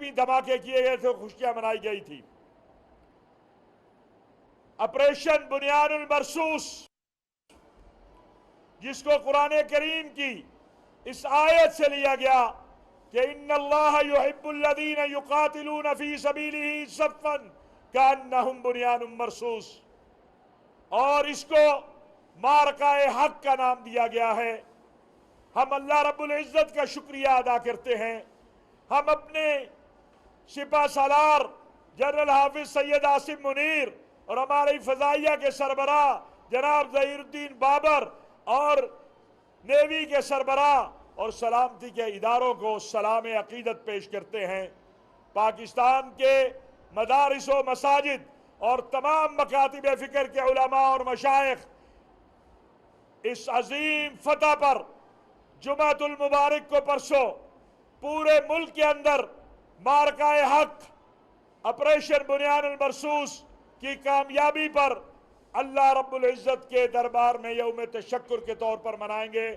एटमी धमाके किए गए थे, खुशियां मनाई गई थी। ऑपरेशन बुनियानुल मरसूस, जिसको कुरान करीम की इस आयत से लिया गया कि इन्नल्लाह युहिब्बुल्लज़ीना युकातिलूना फी सबीलिही सफ़्फ़न कअन्नहुम बुनियानुम मरसूस, और इसको मारकाए हक का नाम दिया गया है। हम अल्लाह रब्बुल इज़्ज़त का शुक्रिया अदा करते हैं। हम अपने सिपा सालार जनरल हाफिज सैयद आसिम मुनीर और हमारे फ़ज़ाइया के सरबराह जनाब ज़हीरुद्दीन बाबर और नेवी के सरबराह और सलामती के इदारों को सलाम अकीदत पेश करते हैं। पाकिस्तान के मदारिस व मसाजिद और तमाम मकातिब फ़िक्र के उलमा और मशाइख इस अजीम फतह पर जुमातुल मुबारक को परसों पूरे मुल्क के अंदर मारकाए हक ऑपरेशन बुनियानुल मरसूस की कामयाबी पर अल्लाह रब्बुल इज़्ज़त के दरबार में यौम तशक्कुर के तौर पर मनाएंगे।